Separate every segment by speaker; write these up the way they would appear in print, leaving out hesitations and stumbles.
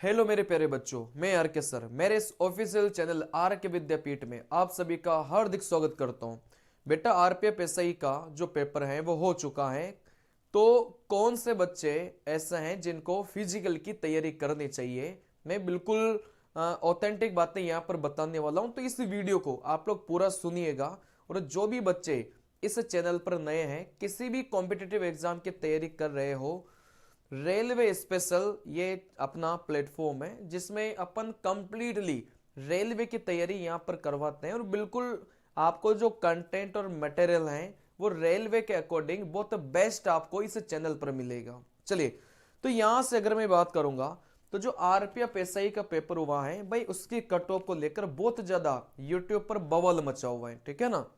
Speaker 1: Hello मेरे प्यारे बच्चों, मैं आर के सर मेरे इस ऑफिशियल चैनल आर के विद्यापीठ में आप सभी का हार्दिक स्वागत करता हूं। बेटा आरपीएफ एसआई का जो पेपर है वो हो चुका है। तो कौन से बच्चे ऐसे हैं जिनको फिजिकल की तैयारी करनी चाहिए, मैं बिल्कुल ऑथेंटिक बातें यहाँ पर बताने वाला हूं। तो इस वीडियो को आप लोग पूरा सुनिएगा। और जो भी बच्चे इस चैनल पर नए हैं, किसी भी कॉम्पिटिटिव एग्जाम की तैयारी कर रहे हो, रेलवे स्पेशल ये अपना प्लेटफॉर्म है जिसमें अपन कंप्लीटली रेलवे की तैयारी यहां पर करवाते हैं। और बिल्कुल आपको जो कंटेंट और मटेरियल है वो रेलवे के अकॉर्डिंग बहुत बेस्ट आपको इस चैनल पर मिलेगा। चलिए, तो यहां से अगर मैं बात करूंगा तो जो आरपीएफ एसआई का पेपर हुआ है भाई, उसकी कट ऑफ को लेकर बहुत ज्यादा यूट्यूब पर बवाल मचा हुआ है, ठीक है ना।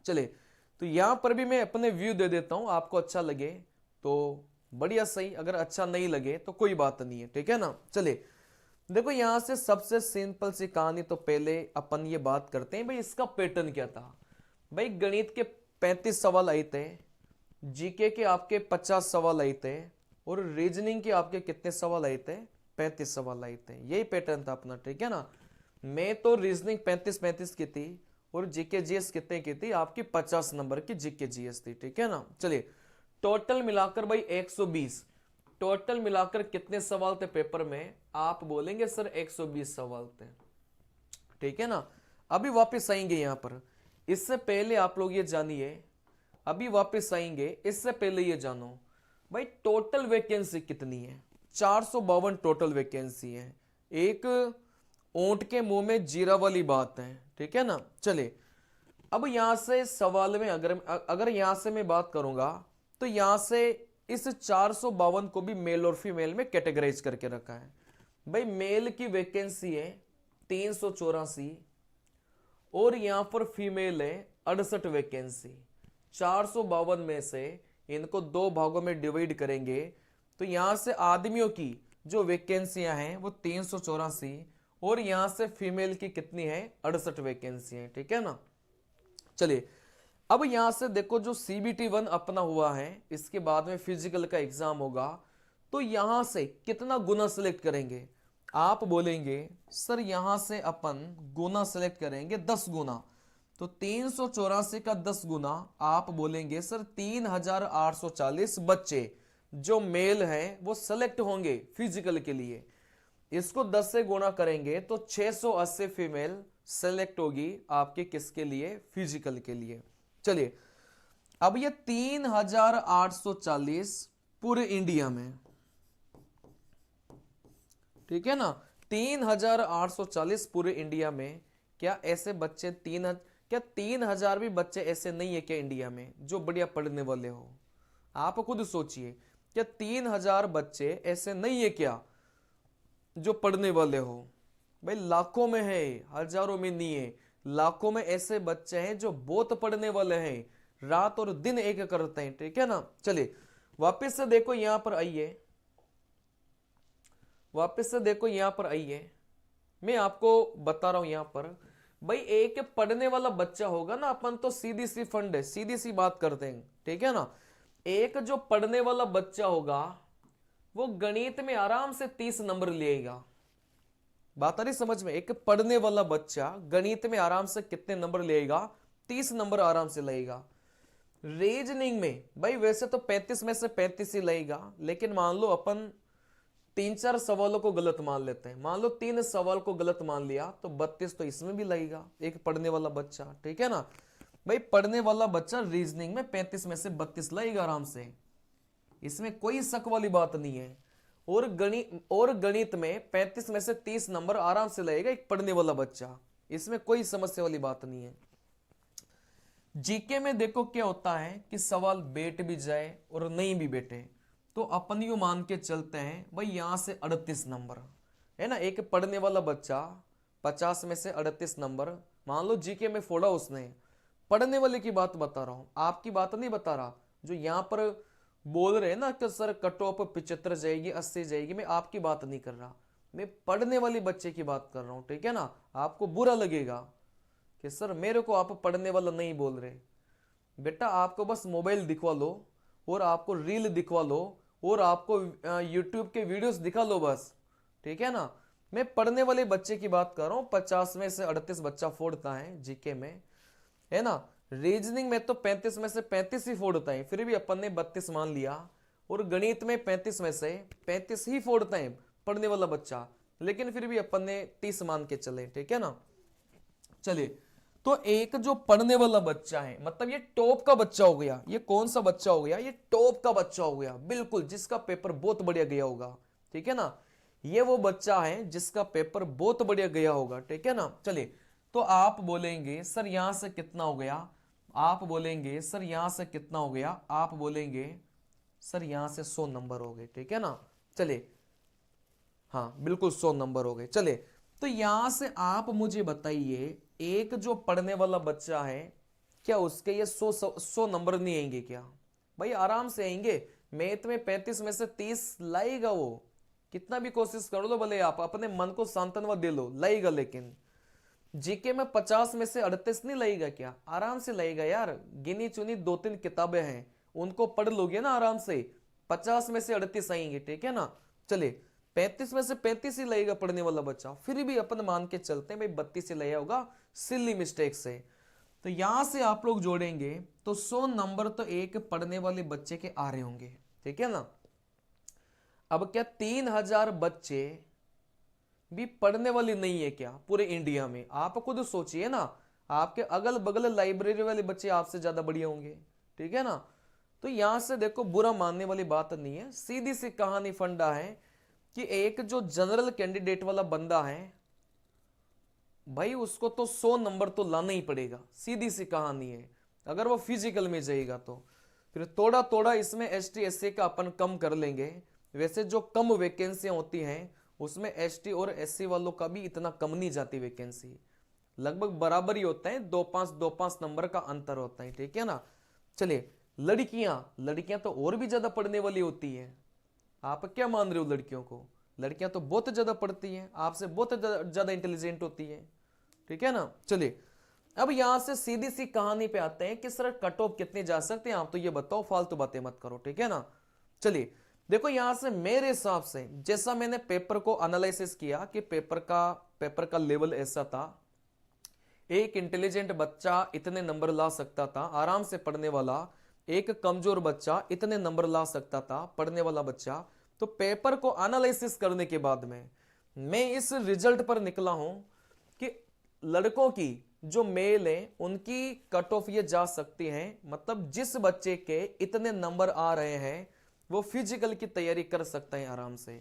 Speaker 1: चलिए, तो यहां पर भी मैं अपने व्यू दे देता हूं, आपको अच्छा लगे तो बढ़िया सही, अगर अच्छा नहीं लगे तो कोई बात नहीं है, ठीक है ना। चलिए, देखो यहां से सबसे सिंपल सी कहानी, तो पहले अपन ये बात करते हैं भाई इसका पैटर्न क्या था। भाई गणित के 35 सवाल आए थे, जीके के आपके 50 सवाल आए थे, और रीजनिंग के आपके कितने सवाल आए थे? 35 सवाल आए थे। यही पैटर्न था अपना, ठीक है ना। मैं तो रीजनिंग 35 की थी, और जीके जीएस कितने की थी? आपकी 50 नंबर की जीके जीएस थी, ठीक है ना। चलिए, टोटल मिलाकर भाई 120। टोटल मिलाकर कितने सवाल थे पेपर में? आप बोलेंगे सर 120 सवाल थे, ठीक है ना। अभी वापस आएंगे यहां पर, इससे पहले आप लोग ये जानिए, अभी वापस आएंगे इससे पहले ये जानो भाई टोटल वैकेंसी कितनी है। 452 टोटल वैकेंसी है। एक ऊंट के मुंह में जीरा वाली बात है, ठीक है ना। चलिए, अब यहां से सवाल में अगर अगर यहां से मैं बात करूंगा तो यहां से इस 452 को भी मेल और फीमेल में कैटेगराइज करके रखा है। भाई मेल की वैकेंसी है 384, और यहां पर फीमेल है 68 वैकेंसी। 452 में से इनको दो भागों में डिवाइड करेंगे तो यहां से आदमियों की जो वैकेंसियां हैं वो 384, और यहां से फीमेल की कितनी है? 68 वैकेंसी है, ठीक है ना। चलिए, अब यहां से देखो जो सीबीटी 1 अपना हुआ है, इसके बाद में फिजिकल का एग्जाम होगा, तो यहां से कितना गुना सिलेक्ट करेंगे? आप बोलेंगे सर यहां से अपन गुना सिलेक्ट करेंगे 10 गुना, तो 384 का 10 गुना, आप बोलेंगे सर 3840 बच्चे जो मेल हैं वो सेलेक्ट होंगे फिजिकल के लिए। इसको 10 से गुणा करेंगे तो 680 फीमेल सेलेक्ट होगी आपके किसके लिए? फिजिकल के लिए। चलिए, अब ये 3840 पूरे इंडिया में, ठीक है ना। 3840 पूरे इंडिया में। क्या ऐसे बच्चे क्या 3000 भी बच्चे ऐसे नहीं है क्या इंडिया में जो बढ़िया पढ़ने वाले हो? आप खुद सोचिए, क्या 3000 बच्चे ऐसे नहीं है क्या जो पढ़ने वाले हो? भाई लाखों में है, हजारों में नहीं है, लाखों में ऐसे बच्चे हैं जो बहुत पढ़ने वाले हैं, रात और दिन एक करते हैं, ठीक है ना। चलिए, वापस से देखो यहां पर आइए, वापस से देखो यहां पर आइए, मैं आपको बता रहा हूं यहां पर। भाई एक पढ़ने वाला बच्चा होगा ना, अपन तो सीधी सी फंड है, सीधी सी बात करते हैं, ठीक है ना। एक जो पढ़ने वाला बच्चा होगा वो गणित में आराम से 30 नंबर लेगा। बात आ रही समझ में? एक पढ़ने वाला बच्चा गणित में आराम से कितने नंबर लेगा? 30 नंबर आराम से लेगा। रीजनिंग में भाई वैसे तो 35 में से 35 ही लेगा, लेकिन मान लो अपन 3-4 सवालों को गलत मान लेते हैं, मान लो 3 सवाल को गलत मान लिया तो 32 तो इसमें भी लगेगा एक पढ़ने वाला बच्चा, ठीक है ना। भाई पढ़ने वाला बच्चा रीजनिंग में 35 में से 32 लाएगा आराम से, इसमें कोई शक वाली बात नहीं है। और गणित में 35 में से 30 नंबर आराम से लाएगा एक पढ़ने वाला बच्चा, इसमें कोई समस्या वाली बात नहीं है। जीके में देखो क्या होता है कि सवाल बैठ भी जाए और नहीं भी बैठे तो अपन यू मान के चलते हैं भाई यहां से 38 नंबर है ना। एक पढ़ने वाला बच्चा 50 में से 38 नंबर मान लो जीके में फोड़ा उसने। पढ़ने वाले की बात बता रहा हूं, आपकी बात नहीं बता रहा। जो यहां पर बोल रहे हैं ना कि सर कट ऑफ 75 जाएगी 80 जाएगी, मैं आपकी बात नहीं कर रहा, मैं पढ़ने वाले बच्चे की बात कर रहा हूं, ठीक है ना। आपको बुरा लगेगा कि सर मेरे को आप पढ़ने वाला नहीं बोल रहे। बेटा आपको बस मोबाइल दिखवा लो और आपको रील दिखवा लो और आपको यूट्यूब के वीडियोस दिखा लो बस, ठीक है ना। मैं पढ़ने वाले बच्चे की बात कर रहा हूं, 50 में से 38 बच्चा फोड़ता है जीके में, है ना। रीजनिंग में तो 35 में से 35 ही फोड़ता है, फिर भी अपन ने 32 मान लिया। और गणित में 35 में से 35 ही फोड़ता है पढ़ने वाला बच्चा, लेकिन फिर भी अपन ने 30 मान के चले, ठीक है ना। चलिए, तो एक जो पढ़ने वाला बच्चा है, मतलब ये टॉप का बच्चा हो गया। ये कौन सा बच्चा हो गया? ये टॉप का बच्चा हो गया, बिल्कुल, जिसका पेपर बहुत बढ़िया गया होगा, ठीक है ना। ये वो बच्चा है जिसका पेपर बहुत बढ़िया गया होगा, ठीक है ना। चलिए, तो आप बोलेंगे सर यहां से कितना हो गया, आप बोलेंगे सर यहां से कितना हो गया, आप बोलेंगे सर यहां से 100 नंबर हो गए, ठीक है ना। चलिए, हाँ बिल्कुल 100 नंबर हो गए। चले, तो यहां से आप मुझे बताइए, एक जो पढ़ने वाला बच्चा है, क्या उसके ये 100 नंबर नहीं आएंगे क्या? भाई आराम से आएंगे। मैथ में 35 में से 30 लाएगा वो, कितना भी कोशिश कर लो, भले आप अपने मन को सांत्वना दे लो, लाएगा। लेकिन जीके में 50 में से 38 नहीं लाएगा क्या? आराम से लाएगा यार। गिनी चुनी 2-3 किताबें हैं, उनको पढ़ लोगे ना आराम से, 50 में से 38 आएंगे, ठीक है ना। चले, 35 में से 35 ही लगेगा पढ़ने वाला बच्चा, फिर भी अपन मान के चलते हैं भाई 32 ही लगेगा होगा, सिली मिस्टेक से। तो यहां से आप लोग जोड़ेंगे तो 100 नंबर तो एक पढ़ने वाले बच्चे के आ रहे होंगे, ठीक है ना। अब क्या 3000 बच्चे भी पढ़ने वाले नहीं है क्या पूरे इंडिया में? आप खुद सोचिए ना, आपके अगल बगल लाइब्रेरी वाले बच्चे आपसे ज्यादा बढ़िया होंगे, ठीक है ना। तो यहां से देखो, बुरा मानने वाली बात नहीं है, सीधी सी कहानी फंडा है कि एक जो जनरल कैंडिडेट वाला बंदा है भाई, उसको तो 100 नंबर तो लाना ही पड़ेगा, सीधी सी कहानी है। अगर वो फिजिकल में जाएगा तो फिर थोड़ा थोड़ा इसमें एसटी एससी का अपन कम कर लेंगे। वैसे जो कम वैकेंसियां होती हैं उसमें एसटी और एससी वालों का भी इतना कम नहीं जाती वैकेंसी, लगभग बराबर ही होता है, 2-5 नंबर का अंतर होता है, ठीक है ना। चलिए, लड़कियां तो और भी ज्यादा पढ़ने वाली होती है। आप क्या मान रहे हो लड़कियों को? लड़कियां तो बहुत ज्यादा पढ़ती हैं, आपसे बहुत ज्यादा इंटेलिजेंट होती है, ठीक है ना। चलिए, अब यहां से सीधी सी कहानी पे आते हैं कि सर कट ऑफ कितने जा सकते हैं, आप तो ये बताओ, फालतू बातें मत करो, ठीक है ना। चलिए, देखो यहां से मेरे हिसाब से, जैसा मैंने पेपर को एनालिसिस किया कि पेपर का लेवल ऐसा था, एक इंटेलिजेंट बच्चा इतने नंबर ला सकता था आराम से पढ़ने वाला, एक कमजोर बच्चा इतने नंबर ला सकता था पढ़ने वाला बच्चा। तो पेपर को एनालिसिस करने के बाद में मैं इस रिजल्ट पर निकला हूं कि लड़कों की जो मेल है उनकी कट ऑफ ये जा सकती है, मतलब जिस बच्चे के इतने नंबर आ रहे हैं वो फिजिकल की तैयारी कर सकता है आराम से,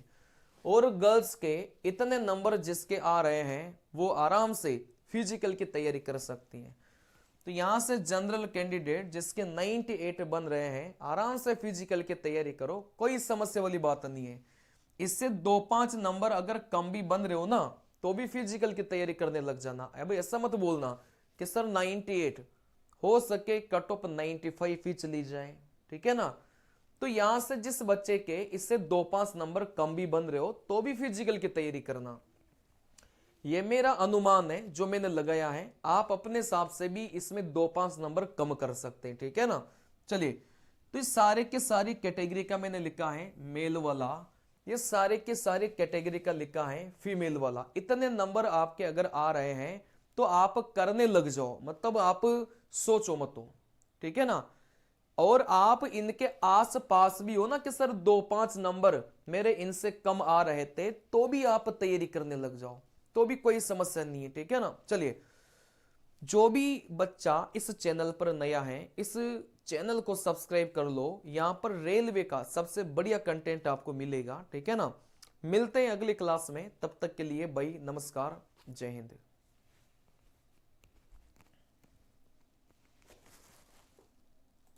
Speaker 1: और गर्ल्स के इतने नंबर जिसके आ रहे हैं वो आराम से फिजिकल की तैयारी कर सकती हैं। तो यहां से जनरल कैंडिडेट जिसके 98 बन रहे हैं, आराम से फिजिकल की तैयारी करो, कोई समस्या वाली बात नहीं है। इससे 2-5 नंबर अगर कम भी बन रहे हो ना तो भी फिजिकल की तैयारी करने लग जाना। अब ऐसा मत बोलना कि सर 98, हो सके कट ऑफ 95 ही चली जाए, ठीक है ना। तो यहां से जिस बच्चे के इससे 2-5 नंबर कम भी बन रहे हो तो भी फिजिकल की तैयारी करना, ये मेरा अनुमान है जो मैंने लगाया है। आप अपने हिसाब से भी इसमें 2-5 नंबर कम कर सकते हैं, ठीक है ना। चलिए, तो इस सारे के सारी कैटेगरी का मैंने लिखा है मेल वाला, ये सारे के सारे कैटेगरी का लिखा है फीमेल वाला। इतने नंबर आपके अगर आ रहे हैं तो आप करने लग जाओ, मतलब आप सोचो मत हो, ठीक है ना। और आप इनके आस पास भी हो ना कि सर 2-5 नंबर मेरे इनसे कम आ रहे थे, तो भी आप तैयारी करने लग जाओ, तो भी कोई समस्या नहीं है, ठीक है ना। चलिए, जो भी बच्चा इस चैनल पर नया है, इस चैनल को सब्सक्राइब कर लो, यहां पर रेलवे का सबसे बढ़िया कंटेंट आपको मिलेगा, ठीक है ना। मिलते हैं अगली क्लास में, तब तक के लिए भाई नमस्कार, जय हिंद।